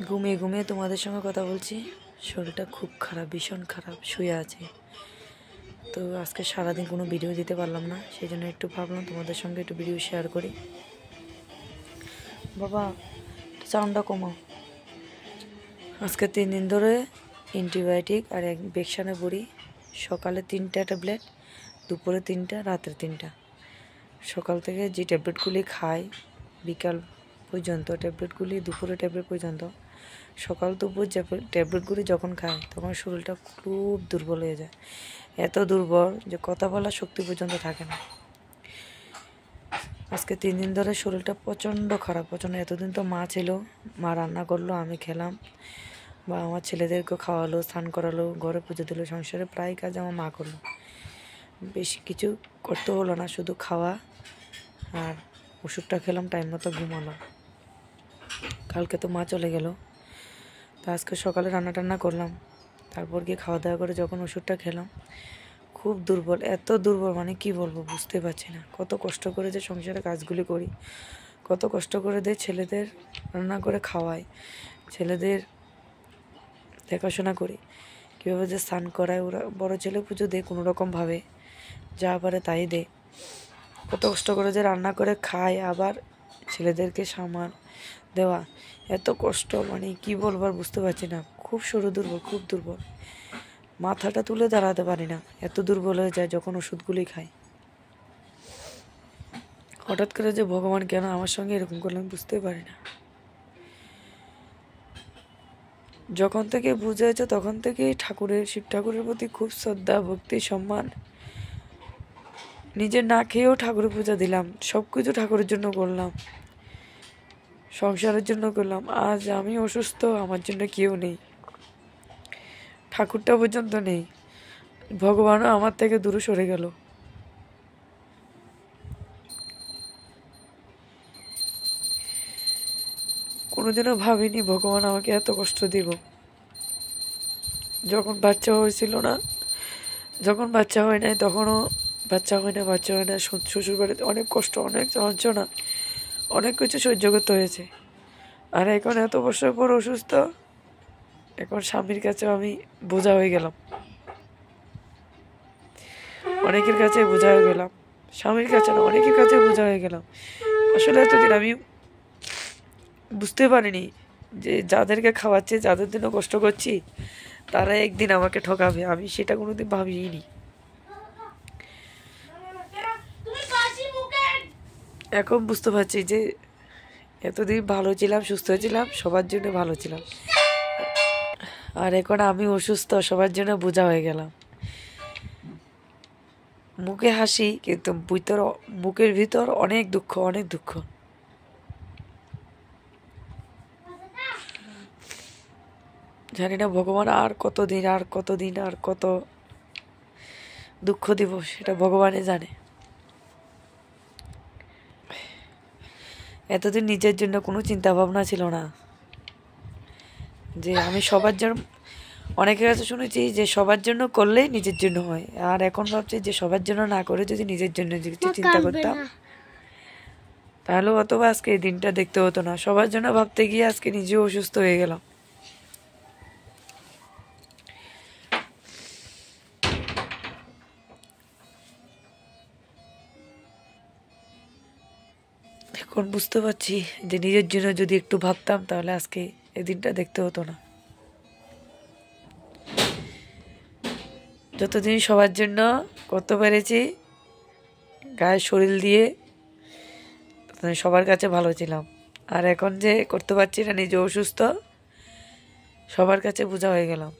ঘুমিয়ে ঘুমিয়ে তোমাদের সঙ্গে কথা বলছি। শরীরটা খুব খারাপ, ভীষণ খারাপ, শুয়ে আছে। তো আজকে সারাদিন কোনো ভিডিও দিতে পারলাম না, সেই জন্য একটু ভাবলাম তোমাদের সঙ্গে একটু ভিডিও শেয়ার করি। বাবা সাউন্ডটা কমাও। আজকে 3 দিন ধরে অ্যান্টিবায়োটিক আর এক ইনজেকশনের বড়ি। সকালে 3টা ট্যাবলেট, দুপুরে 3টা, রাতের 3টা। সকাল থেকে যে ট্যাবলেটগুলি খাই বিকাল পর্যন্ত ট্যাবলেটগুলি, দুপুরে ট্যাবলেট পর্যন্ত, সকাল দুপুর ট্যাবলেটগুলি যখন খাই তখন শরীরটা খুব দুর্বল হয়ে যায়। এত দুর্বল যে কথা বলার শক্তি পর্যন্ত থাকে না। আজকে 3 দিন ধরে শরীরটা প্রচণ্ড খারাপ, প্রচণ্ড। এতদিন তো মা ছিল, মা রান্না করলো, আমি খেলাম, বা আমার ছেলেদেরকে খাওয়ালো, স্নান করালো, ঘরে পুজো দিল, সংসারে প্রায় কাজ আমার মা করলো। বেশি কিছু করতে হলো না, শুধু খাওয়া আর ওষুধটা খেলাম, টাইম মতো ঘুমালো। কালকে তো মা চলে গেল, তো আজকে সকালে রান্না টান্না করলাম, তারপর গিয়ে খাওয়া দাওয়া করে যখন ওষুধটা খেলাম, খুব দুর্বল। এত দুর্বল মানে কি বলবো, বুঝতে পারছি না। কত কষ্ট করে যে সংসারে কাজগুলি করি, কত কষ্ট করে ছেলেদের রান্না করে খাওয়াই, ছেলেদের দেখাশোনা করি, কীভাবে যে স্নান করায়। ওরা বড় ছেলে পুজো দেয় কোনো রকমভাবে, যা পারে তাই দেয়। কত কষ্ট করে যে রান্না করে খায়, আবার ছেলেদেরকে সামাল দেওয়া, এত কষ্ট মানে কি বলবো আর বুঝতে পারছি না। খুব শরীর দুর্বল, খুব দুর্বল। মাথাটা তুলে দাঁড়াতে পারি না, এত দুর্বল হয়ে যায় যখন ওষুধগুলি খাই। হঠাৎ করে যে ভগবান কেন আমার সঙ্গে এরকম করলাম বুঝতে পারি না। যখন থেকে বুঝেছে তখন থেকেই ঠাকুরের, শিব ঠাকুরের প্রতি খুব শ্রদ্ধা, ভক্তি, সম্মান। নিজে না খেয়েও ঠাকুরের পূজা দিলাম, সব কিছু ঠাকুরের জন্য করলাম, সংসারের জন্য করলাম। আজ আমি অসুস্থ, আমার জন্য কেউ নেই, ঠাকুরটা পর্যন্ত নেই, ভগবানও আমার থেকে দূরে সরে গেল। কোনোদিনও ভাবিনি ভগবান আমাকে এত কষ্ট দিব। যখন বাচ্চা হয়েছিল না, যখন বাচ্চা হয় নাই তখনও বাচ্চা হয় না, শ্বশুর বাড়িতে অনেক কষ্ট, অনেক যন্ত্রণা, অনেক কিছু সহ্য করতে হয়েছে। আর এখন এত বছর পর অসুস্থ, এখন স্বামীর কাছে আমি বোঝা হয়ে গেলাম, অনেকের কাছে বোঝা হয়ে গেলাম, স্বামীর কাছে না, অনেকের কাছে বোঝা হয়ে গেলাম। আসলে এতদিন আমি বুঝতে পারিনি যে যাদেরকে খাওয়াচ্ছে, যাদের জন্য কষ্ট করছি, তারা একদিন আমাকে ঠকাবে, আমি সেটা কোনোদিন ভাবিনি। এখন বুঝতে পারছি যে এতদিন ভালো ছিলাম, সুস্থ ছিলাম, সবার জন্য ভালো ছিলাম, আর এখন আমি অসুস্থ, সবার জন্য বোঝা হয়ে গেলাম। মুখে হাসি কিন্তু বুকের ভিতর অনেক দুঃখ, অনেক দুঃখ। জানি না ভগবান আর কতদিন, আর কতদিন, আর কত দুঃখ দিব সেটা ভগবানই জানে। এতদিন নিজের জন্য কোনো চিন্তা ভাবনা ছিল না, যে আমি সবার জন্য, অনেকের কাছে শুনেছি যে সবার জন্য করলেই নিজের জন্য হয়, আর এখন ভাবছি যে সবার জন্য না করে যদি নিজের জন্য কিছু চিন্তা করতাম, তাহলে অথবা আজকে এই দিনটা দেখতে হতো না। সবার জন্য ভাবতে গিয়ে আজকে নিজেও অসুস্থ হয়ে গেলাম। এখন বুঝতে পারছি যে নিজের জন্য যদি একটু ভাবতাম তাহলে আজকে এই দিনটা দেখতে হতো না। যতদিন সবার জন্য করতে পেরেছি গায়ে শরীর দিয়ে, সবার কাছে ভালো ছিলাম, আর এখন যে করতে পারছি না, নিজে অসুস্থ, সবার কাছে বোঝা হয়ে গেলাম।